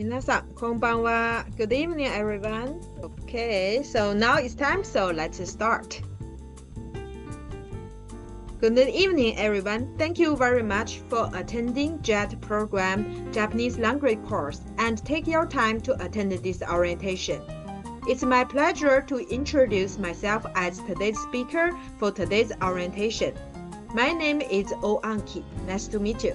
皆さん、こんばんは。Good evening, everyone. Okay, so now it's time, so let's start. Good evening, everyone. Thank you very much for attending JET program Japanese language course and take your time to attend this orientation. It's my pleasure to introduce myself as today's speaker for today's orientation. My name is O-Anki. Nice to meet you.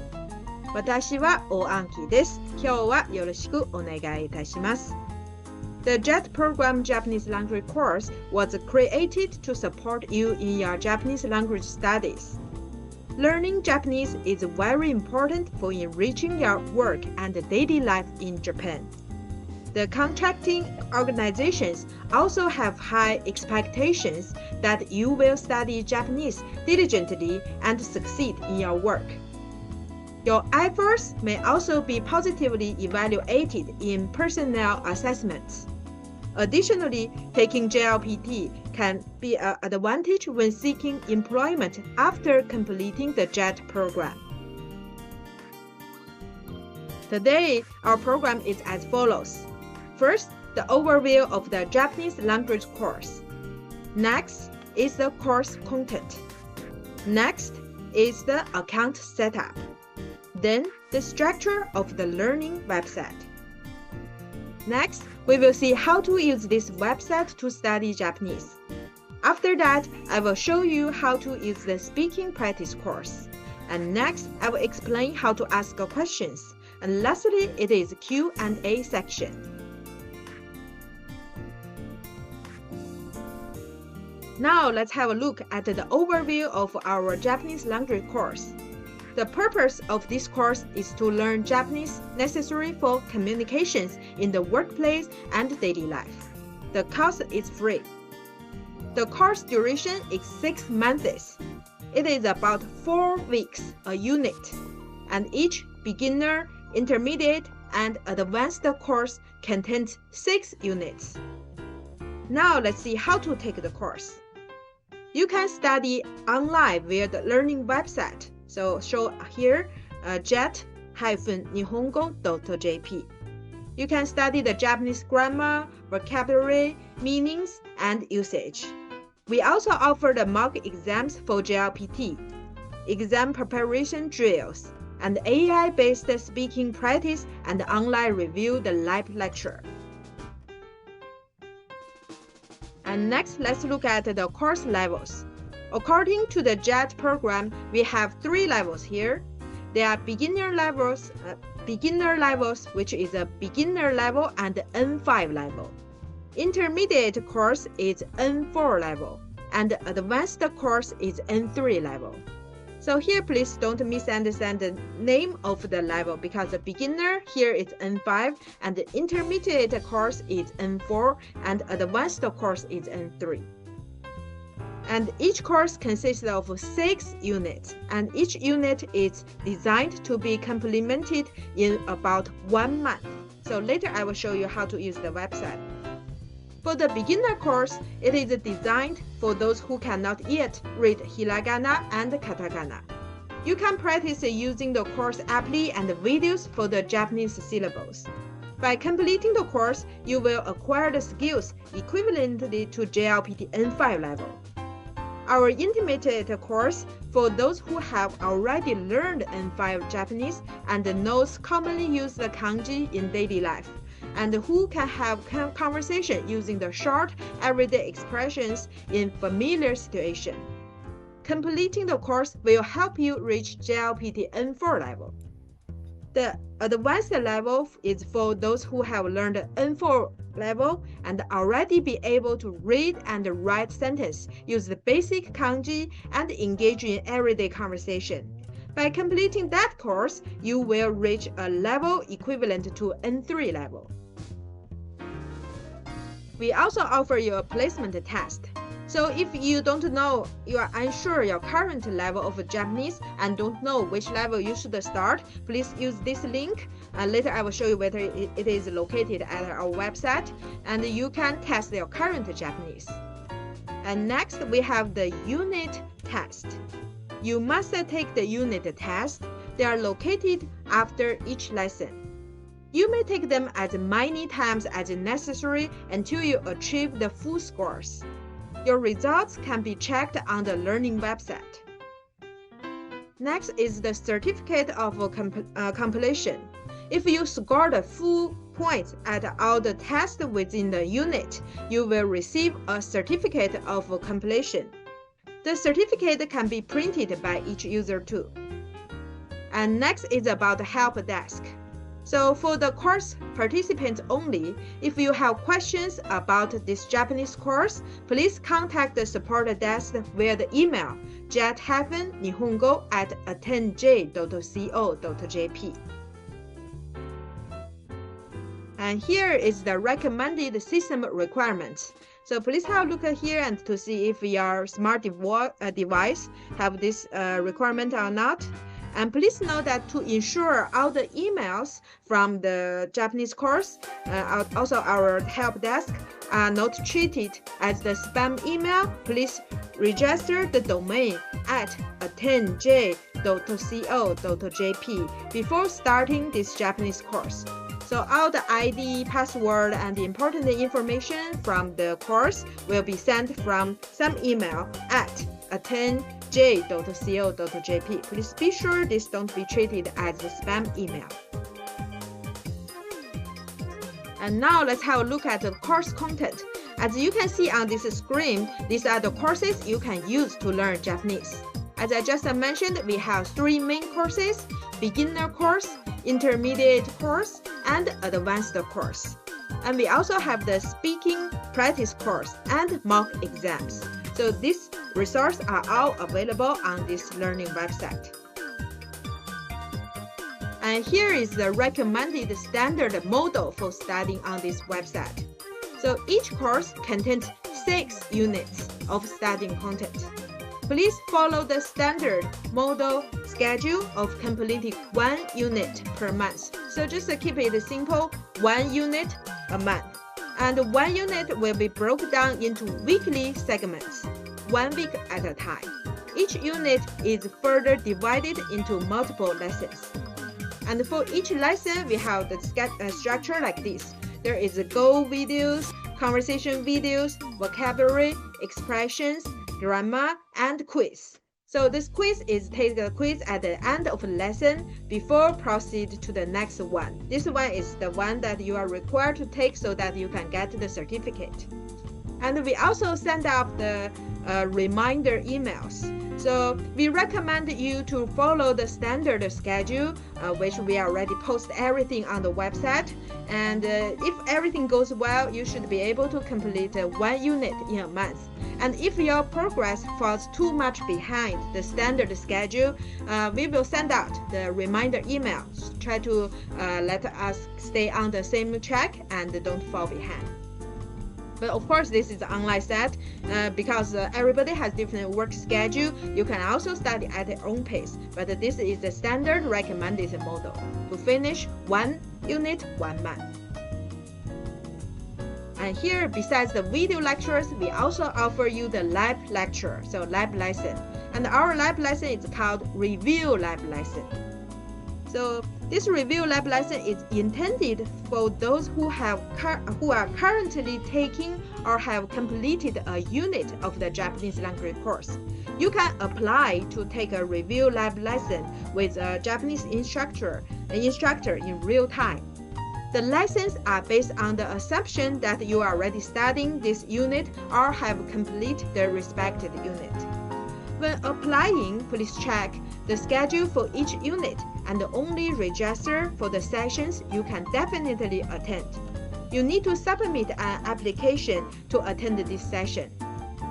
私はO-Ankiです。今日はよろしくお願いいたします。The JET program Japanese language course was created to support you in your Japanese language studies. Learning Japanese is very important for enriching your work and daily life in Japan. The contracting organizations also have high expectations that you will study Japanese diligently and succeed in your work. Your efforts may also be positively evaluated in personnel assessments. Additionally, taking JLPT can be an advantage when seeking employment after completing the JET program. Today, our program is as follows. First, the overview of the Japanese language course. Next is the course content. Next is the account setup. Then, the structure of the learning website. Next, we will see how to use this website to study Japanese. After that, I will show you how to use the speaking practice course. And next, I will explain how to ask questions. And lastly, it is Q&A section. Now, let's have a look at the overview of our Japanese language course. The purpose of this course is to learn Japanese necessary for communications in the workplace and daily life. The course is free. The course duration is 6 months. It is about 4 weeks a unit, and each beginner, intermediate, and advanced course contains 6 units. Now let's see how to take the course. You can study online via the learning website. So show here jet-nihongo.jp. You can study the Japanese grammar, vocabulary, meanings, and usage. We also offer the mock exams for JLPT, exam preparation drills, and AI-based speaking practice and online review the live lecture. And next, let's look at the course levels. According to the JET program, we have 3 levels here. There are beginner levels, which is a beginner level, and N5 level. Intermediate course is N4 level, and advanced course is N3 level. So here, please don't misunderstand the name of the level because the beginner here is N5, and the intermediate course is N4, and advanced course is N3. And each course consists of 6 units, and each unit is designed to be completed in about 1 month. So later I will show you how to use the website. For the beginner course, it is designed for those who cannot yet read hiragana and katakana. You can practice using the course appli and videos for the Japanese syllables. By completing the course, you will acquire the skills equivalently to JLPT N5 level. Our intermediate course for those who have already learned N5 Japanese and knows commonly used kanji in daily life, and who can have conversation using the short, everyday expressions in familiar situation. Completing the course will help you reach JLPT N4 level. The advanced level is for those who have learned N4 level and already be able to read and write sentences, use the basic kanji, and engage in everyday conversation. By completing that course, you will reach a level equivalent to N3 level. We also offer you a placement test. So if you are unsure your current level of Japanese and don't know which level you should start, please use this link. Later I will show you whether it is located at our website, and you can test your current Japanese. And next we have the unit test. You must take the unit test. They are located after each lesson. You may take them as many times as necessary until you achieve the full scores. Your results can be checked on the learning website. Next is the certificate of completion. If you score the full points at all the tests within the unit, you will receive a certificate of completion. The certificate can be printed by each user too. And next is about the help desk. So for the course participants only, if you have questions about this Japanese course, please contact the support desk via the email jet-nihongo@attendj.co.jp. And here is the recommended system requirements. So please have a look here and to see if your smart device have this requirement or not. And please note that to ensure all the emails from the Japanese course, also our help desk, are not treated as the spam email, please register the domain at attendj.co.jp before starting this Japanese course. So all the ID, password, and the important information from the course will be sent from some email at attendj.co.jp. Please be sure this don't be treated as a spam email. And now let's have a look at the course content. As you can see on this screen, these are the courses you can use to learn Japanese. As I just mentioned, we have 3 main courses: beginner course, intermediate course, and advanced course. And we also have the speaking practice course and mock exams. So these resources are all available on this learning website. And here is the recommended standard model for studying on this website. So each course contains 6 units of studying content. Please follow the standard model schedule of completing 1 unit per month. So just keep it simple, 1 unit a month. And 1 unit will be broken down into weekly segments, 1 week at a time. Each unit is further divided into multiple lessons. And for each lesson, we have the structure like this. There is goal videos, conversation videos, vocabulary, expressions, grammar, and quiz. So this quiz is take a quiz at the end of the lesson before proceed to the next one. This one is the one that you are required to take so that you can get the certificate. And we also send out the reminder emails. So we recommend you to follow the standard schedule, which we already post everything on the website. And if everything goes well, you should be able to complete 1 unit in a month. And if your progress falls too much behind the standard schedule, we will send out the reminder emails. Try to let us stay on the same track and don't fall behind. But of course, this is online set because everybody has different work schedule. You can also study at your own pace, but this is the standard recommended model to finish 1 unit 1 month. And here, besides the video lectures, we also offer you the lab lecture, so lab lesson. And our lab lesson is called Review Lab Lesson. So this review lab lesson is intended for those who are currently taking or have completed a unit of the Japanese language course. You can apply to take a review lab lesson with a Japanese instructor in real time. The lessons are based on the assumption that you are already studying this unit or have completed the respected unit. When applying, please check the schedule for each unit and only register for the sessions you can definitely attend. You need to submit an application to attend this session.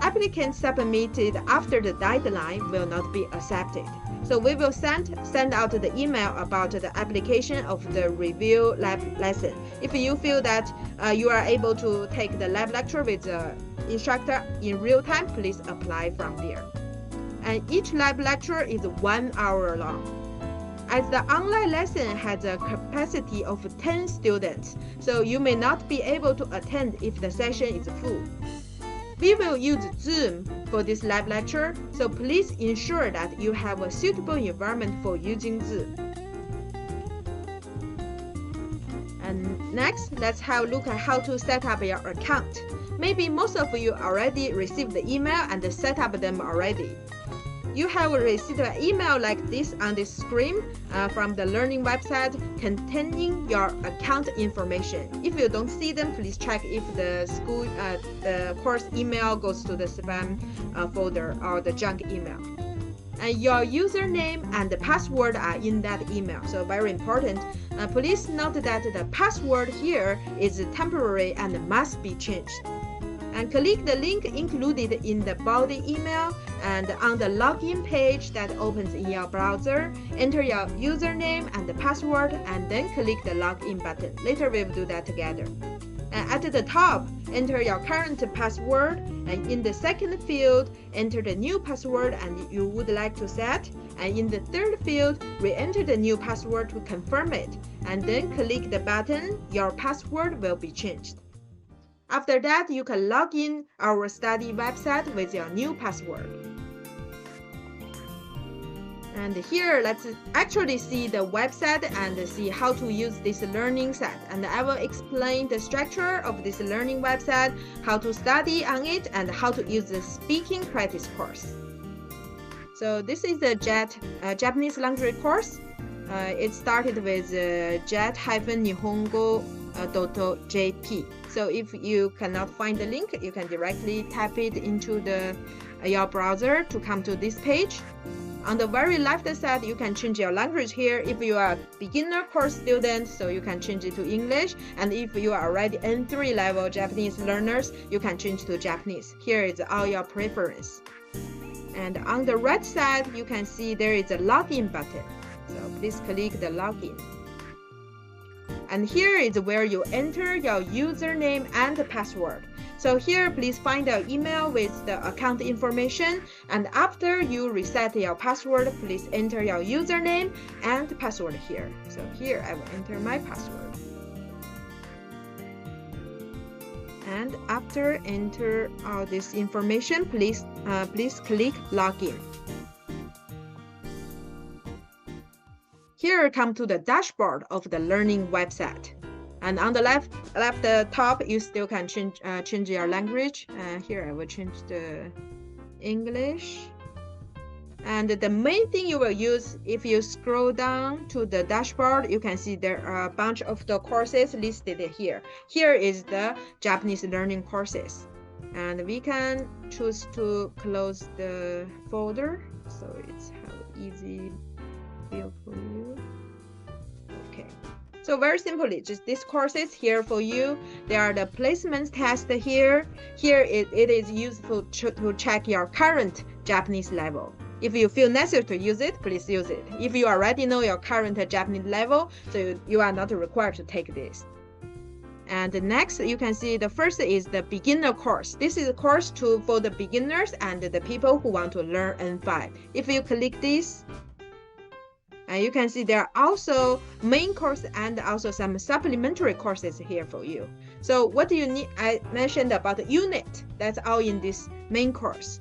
Applicants submitted after the deadline will not be accepted. So we will send out the email about the application of the review lab lesson. If you feel that you are able to take the lab lecture with the instructor in real time, please apply from there. And each lab lecture is 1 hour long. As the online lesson has a capacity of 10 students, so you may not be able to attend if the session is full. We will use Zoom for this lab lecture, so please ensure that you have a suitable environment for using Zoom. Next, let's have a look at how to set up your account. Maybe most of you already received the email and set up them already. You have received an email like this on the screen from the learning website containing your account information. If you don't see them, please check if the the course email goes to the spam folder or the junk email. And your username and the password are in that email. So very important. Please note that the password here is temporary and must be changed. And click the link included in the body email, and on the login page that opens in your browser, enter your username and the password, and then click the login button. Later we will do that together. And at the top, enter your current password, and in the second field, enter the new password and you would like to set, and in the third field, re-enter the new password to confirm it, and then click the button. Your password will be changed. After that, you can log in our study website with your new password. And here, let's actually see the website and see how to use this learning set. And I will explain the structure of this learning website, how to study on it, and how to use the speaking practice course. So this is the JET Japanese language course. It started with JET-nihongo.jp. So if you cannot find the link, you can directly type it into your browser to come to this page. On the very left side, you can change your language here. If you are a beginner course student, so you can change it to English. And if you are already N3 level Japanese learners, you can change to Japanese. Here is all your preference. And on the right side, you can see there is a login button. So please click the login. And here is where you enter your username and password. So here, please find your email with the account information. And after you reset your password, please enter your username and password here. So here, I will enter my password. And after enter all this information, please click login. Here come to the dashboard of the learning website. And on the left top, you still can change your language. Here I will change the English. And the main thing you will use, if you scroll down to the dashboard, you can see there are a bunch of the courses listed here. Here is the Japanese learning courses. And we can choose to close the folder. So it's how easy feel for you. Okay. So very simply, just these courses here for you. There are the placement tests here. Here it is useful to check your current Japanese level. If you feel necessary to use it, please use it. If you already know your current Japanese level, so you are not required to take this. And next, you can see the first is the beginner course. This is a course for the beginners and the people who want to learn N5. If you click this, and you can see there are also main course and also some supplementary courses here for you. So what do you need? I mentioned about the unit. That's all in this main course.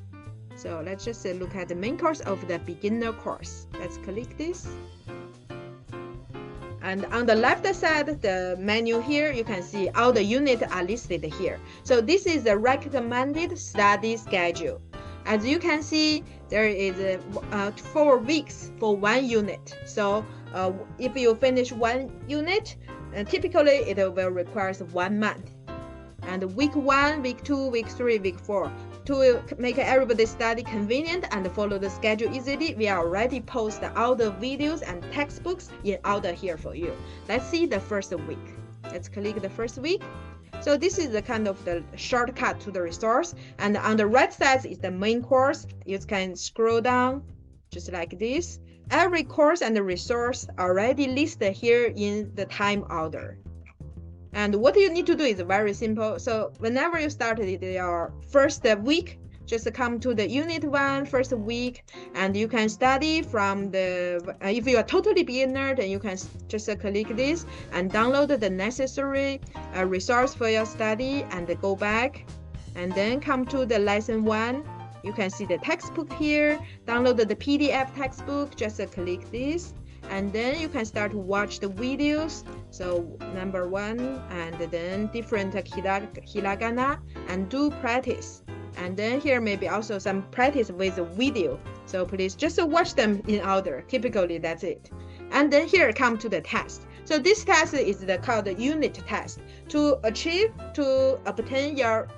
So let's just look at the main course of the beginner course. Let's click this. And on the left side, the menu here, you can see all the units are listed here. So this is the recommended study schedule. As you can see, there is 4 weeks for one unit. So if you finish one unit, typically it will require 1 month. And week 1, week 2, week 3, week 4. To make everybody study convenient and follow the schedule easily, we already post all the videos and textbooks in order here for you. Let's see the first week. Let's click the first week. So this is the kind of the shortcut to the resource. And on the right side is the main course. You can scroll down just like this. Every course and the resource already listed here in the time order. And what you need to do is very simple. So whenever you started your first week, just come to the unit 1 first week, and you can study from the, if you are totally beginner, then you can just click this and download the necessary resource for your study and go back, and then come to the lesson 1. You can see the textbook here, download the PDF textbook, just click this. And then you can start to watch the videos. So number 1, and then different hiragana, and do practice. And then here maybe also some practice with video. So please just watch them in order. Typically that's it. And then here come to the test. So this test is called the unit test. To obtain your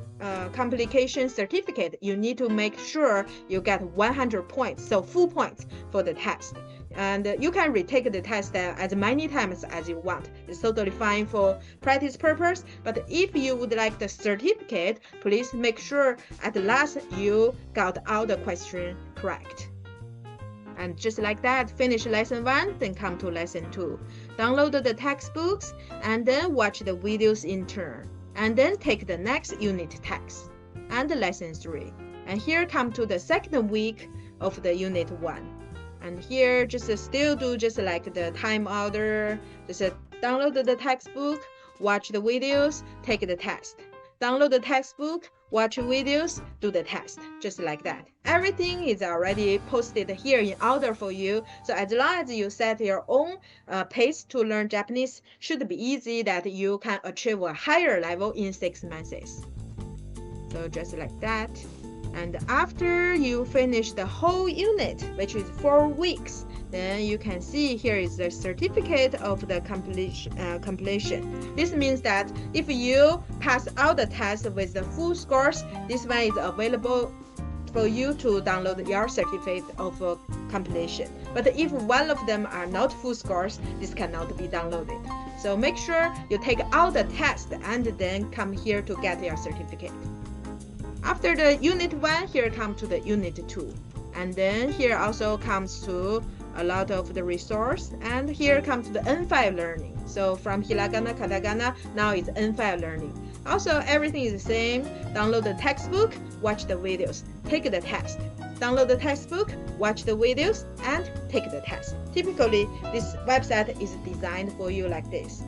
complication certificate, you need to make sure you get 100 points, so full points for the test. And you can retake the test as many times as you want. It's totally fine for practice purpose. But if you would like the certificate, please make sure at last you got all the questions correct. And just like that, finish lesson 1, then come to lesson 2. Download the textbooks and then watch the videos in turn. And then take the next unit test and lesson 3. And here come to the second week of the unit 1. And here just still do just like the time order. Just download the textbook, watch the videos, take the test. Download the textbook, watch videos, do the test. Just like that. Everything is already posted here in order for you. So as long as you set your own pace to learn Japanese, should be easy that you can achieve a higher level in 6 months. So just like that. And after you finish the whole unit, which is 4 weeks, then you can see here is the certificate of the completion. This means that if you pass all the tests with the full scores, this one is available for you to download your certificate of completion. But if one of them are not full scores, this cannot be downloaded. So make sure you take all the tests and then come here to get your certificate. After the unit 1, here come to the unit 2. And then here also comes to a lot of the resource. And here comes to the N5 learning. So from hiragana, katakana, now it's N5 learning. Also, everything is the same. Download the textbook, watch the videos, take the test. Download the textbook, watch the videos, and take the test. Typically, this website is designed for you like this.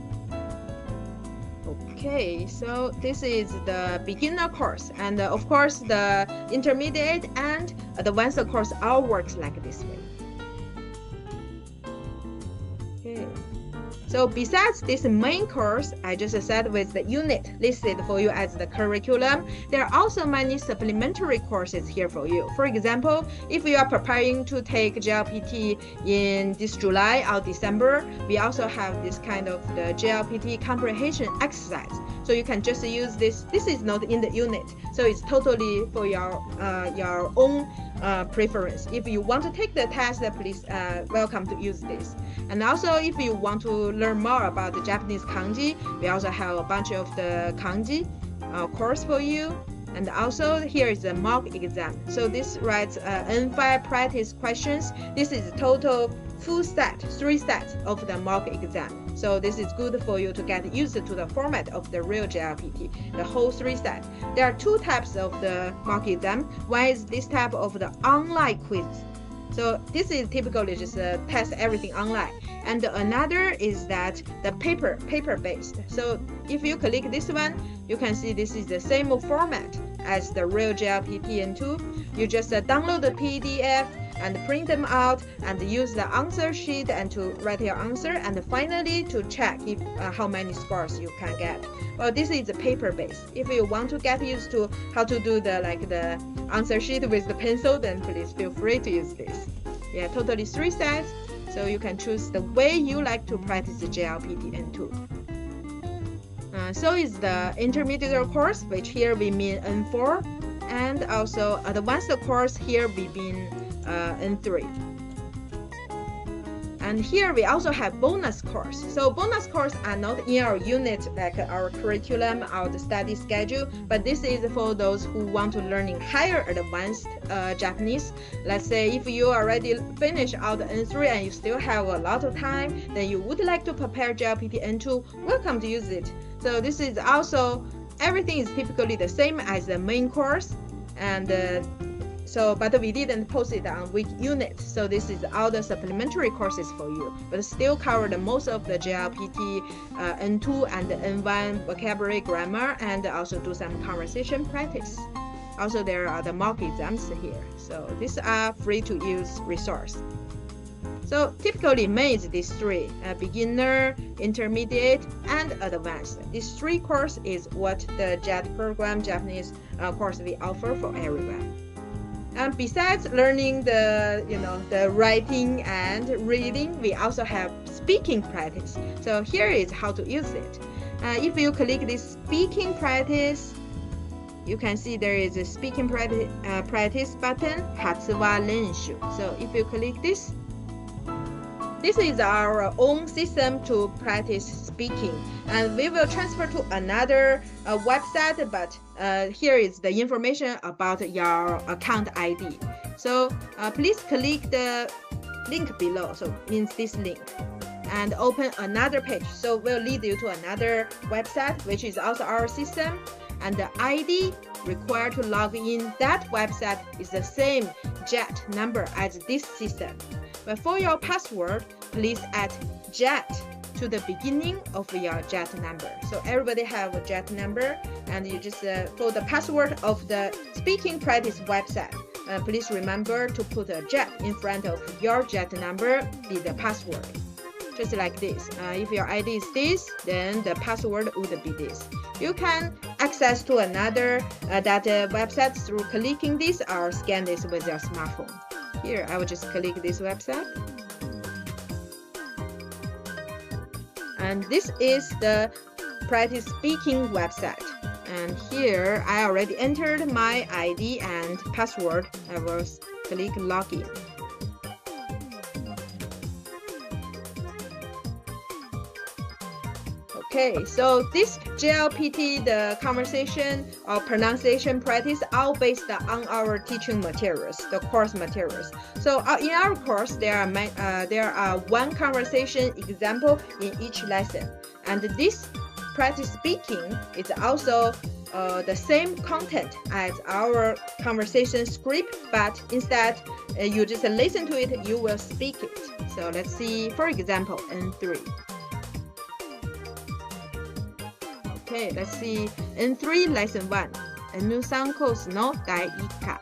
Okay, so this is the beginner course, and of course the intermediate and advanced course all works like this way. Okay, so besides this main course I just said with the unit listed for you as the curriculum, there are also many supplementary courses here for you. For example, if you are preparing to take JLPT in this July or December, we also have this kind of the JLPT comprehension exercise. So you can just use this. This is not in the unit, so it's totally for your own preference. If you want to take the test, please welcome to use this. And also, if you want to learn more about the Japanese kanji, we also have a bunch of the kanji course for you. And also here is the mock exam. So this writes N5 practice questions. This is total full set, 3 sets of the mock exam. So this is good for you to get used to the format of the real JLPT, the whole 3 sets. There are 2 types of the mock exam. One is this type of the online quiz. So this is typically just test everything online. And another is that the paper-based. So if you click this one, you can see this is the same format as the real JLPT N2. You just download the PDF and print them out and use the answer sheet and to write your answer, and finally to check if how many scores you can get. Well, this is paper-based. If you want to get used to how to do the answer sheet with the pencil, then please feel free to use this. Yeah, totally 3 sets, so you can choose the way you like to practice the JLPT N2. So is the intermediate course, which here we mean N4, and also advanced course here we mean N3. And here we also have bonus course. So bonus course are not in our unit like our curriculum or the study schedule, but this is for those who want to learn in higher advanced Japanese. Let's say if you already finished out the N3 and you still have a lot of time, then you would like to prepare JLPT N2, welcome to use it. So this is also, everything is typically the same as the main course, and but we didn't post it on which unit, so this is all the supplementary courses for you, but still cover the most of the JLPT N2 and N1 vocabulary, grammar, and also do some conversation practice. Also, there are the mock exams here, so these are free to use resource. So typically main is these three, beginner, intermediate, and advanced. These three courses is what the JET program Japanese course we offer for everyone. And besides learning the writing and reading, we also have speaking practice. So here is how to use it. If you click this speaking practice, you can see there is a speaking practice button, 発話練習. So if you click this is our own system to practice speaking, and we will transfer to another website, but here is the information about your account ID. So please click the link below, so means this link, and open another page. So we'll lead you to another website, which is also our system, and the ID required to log in that website is the same JET number as this system. But for your password, please add JET to the beginning of your JET number. So everybody have a JET number, and you just for the password of the speaking practice website, please remember to put a JET in front of your JET number, be the password. Just like this. If your ID is this, then the password would be this. You can access to another data website through clicking this or scan this with your smartphone. Here, I will just click this website. And this is the practice speaking website. And here, I already entered my ID and password. I will click login. Okay, so this JLPT, the conversation or pronunciation practice, all based on our teaching materials, the course materials. So in our course, there are one conversation example in each lesson, and this practice speaking is also the same content as our conversation script, but instead you just listen to it, you will speak it. So let's see, for example, N3. Okay, let's see N3 lesson 1 N3 コースの第1課.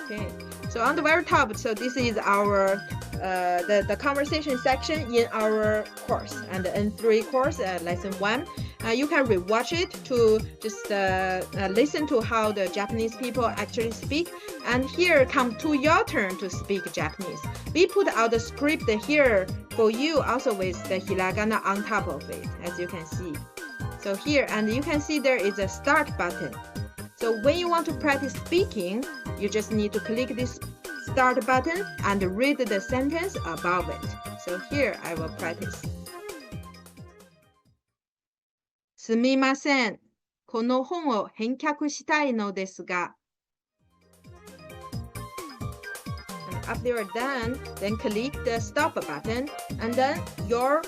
Okay, so on the very top, so this is our the conversation section in our course, and the N3 course lesson 1. You can rewatch it to just listen to how the Japanese people actually speak. And here come to your turn to speak Japanese. We put out the script here for you, also with the hiragana on top of it, as you can see. So here, and you can see there is a start button. So when you want to practice speaking, you just need to click this start button and read the sentence above it. So here I will practice. すみません。この本を返却したいのですが。And after you're done, then click the stop button, and then your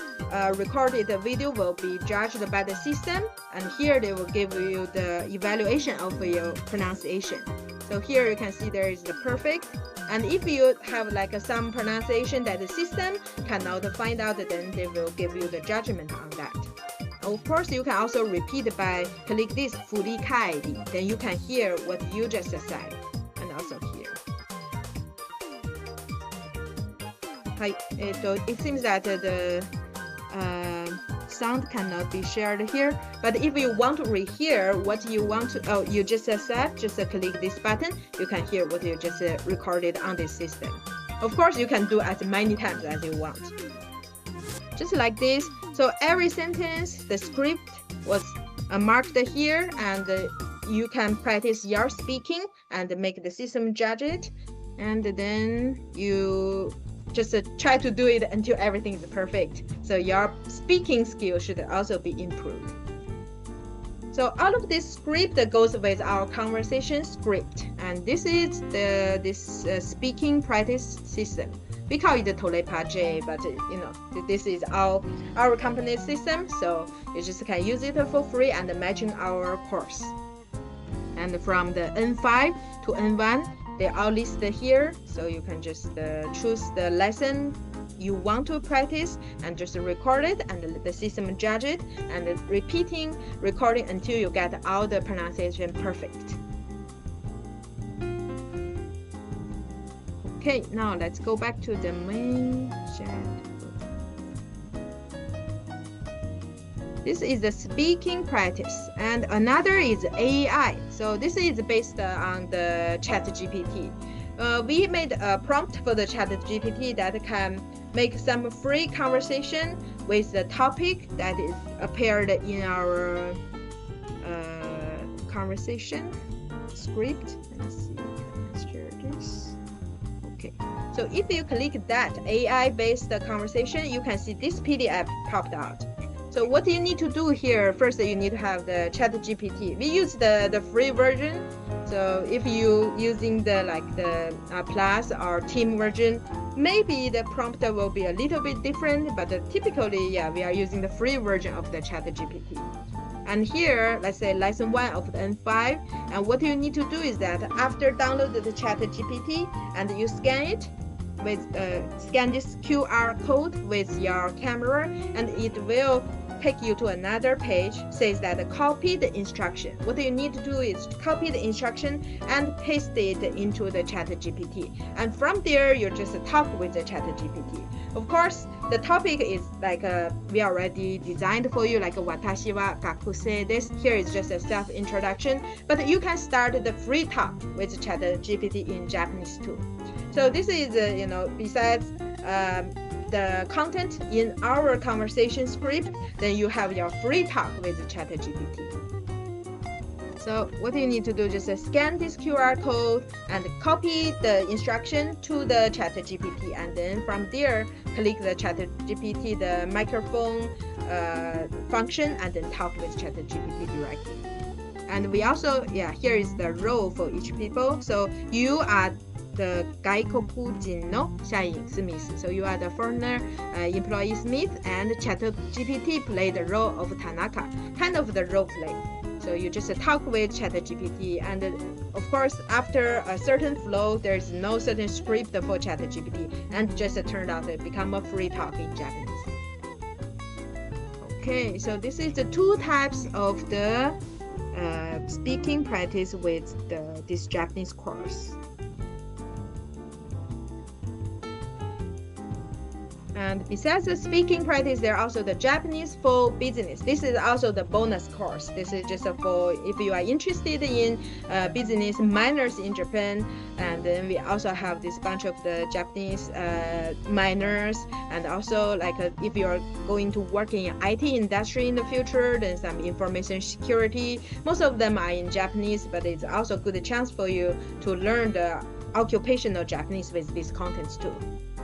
recorded video will be judged by the system, and here they will give you the evaluation of your pronunciation. So here you can see there is the perfect, and if you have like some pronunciation that the system cannot find out, then they will give you the judgment on that. Of course, you can also repeat by click this 振り返り. Then you can hear what you just said, and also here. はい、it seems that the sound cannot be shared here. But if you want to rehear what you want to, you just said, just click this button. You can hear what you just recorded on this system. Of course, you can do as many times as you want. Just like this. So every sentence, the script was marked here, and you can practice your speaking and make the system judge it. And then you just try to do it until everything is perfect. So your speaking skill should also be improved. So all of this script goes with our conversation script, and this is this speaking practice system. We call it the Tolepa-J, but you know, this is our company's system, so you just can use it for free and matching our course. And from the N5 to N1, they're all listed here, so you can just choose the lesson you want to practice and just record it, and the system judge it, and recording until you get all the pronunciation perfect. Okay, now let's go back to the main chat. This is the speaking practice, and another is AI. So this is based on the ChatGPT. We made a prompt for the ChatGPT that can make some free conversation with the topic that is appeared in our conversation script. Let's see, let's share this. Okay, so if you click that AI-based conversation, you can see this PDF popped out. So what you need to do here, first you need to have the ChatGPT. We use the free version. So if you using the plus or team version, maybe the prompt will be a little bit different, but typically, yeah, we are using the free version of the ChatGPT. And here, let's say lesson 1 of the N5, and what you need to do is that after download the ChatGPT and you scan it, with scan this QR code with your camera, and it will take you to another page, says that copy the instruction. What you need to do is copy the instruction and paste it into the ChatGPT. And from there, you just talk with the ChatGPT. Of course, the topic is like we already designed for you, like watashi wa gakusei desu. Here is just a self-introduction, but you can start the free talk with ChatGPT in Japanese too. So this is, besides the content in our conversation script, then you have your free talk with ChatGPT. So what you need to do, just scan this QR code and copy the instruction to the ChatGPT, and then from there, click the ChatGPT, the microphone function, and then talk with ChatGPT directly. And we also, here is the role for each people. So you are the 外国人の社員 Smith. So you are the foreigner employee Smith, and ChatGPT play the role of Tanaka, kind of the role play. So you just talk with ChatGPT, and of course, after a certain flow, there's no certain script for ChatGPT, and just turned out to become a free talk in Japanese. Okay, so this is the 2 types of the speaking practice with this Japanese course. And besides the speaking practice, there are also the Japanese for business. This is also the bonus course. This is just for if you are interested in business minors in Japan. And then we also have this bunch of the Japanese minors. And also if you are going to work in IT industry in the future, then some information security. Most of them are in Japanese, but it's also a good chance for you to learn the occupational Japanese with these contents too.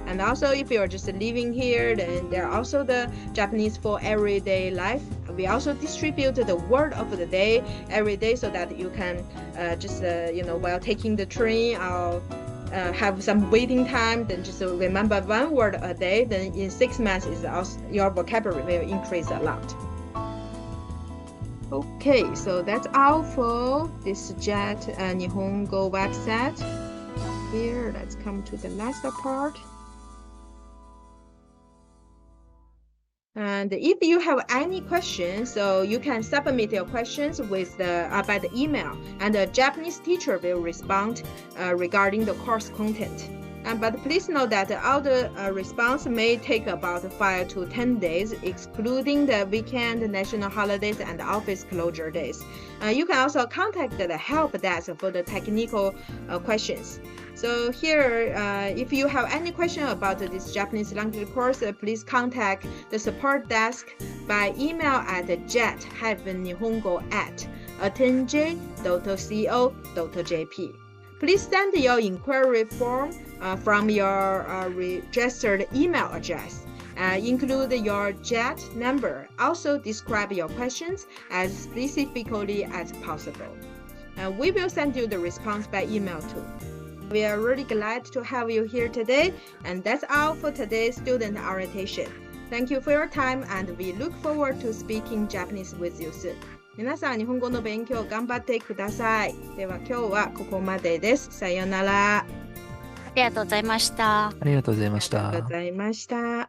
And also, if you're just living here, then there are also the Japanese for everyday life. We also distribute the word of the day every day so that you can while taking the train or have some waiting time, then just remember 1 word a day. Then in 6 months, your vocabulary will increase a lot. Okay, so that's all for this JET Nihongo website. Here, let's come to the last part. And if you have any questions, so you can submit your questions with by the email, and the Japanese teacher will respond regarding the course content. But please note that all the response may take about 5 to 10 days, excluding the weekend, national holidays, and office closure days. You can also contact the help desk for the technical questions. So here, if you have any question about this Japanese language course, please contact the support desk by email at jet-nihongo@atenj.co.jp. Please send your inquiry form from your registered email address. Include your JET number. Also describe your questions as specifically as possible. We will send you the response by email too. We are really glad to have you here today, and that's all for today's student orientation. Thank you for your time, and we look forward to speaking Japanese with you soon. 皆さん、日本語の勉強頑張ってください。では今日はここまでです。さようなら。ありがとうございました。ありがとうございました。ありがとうございました。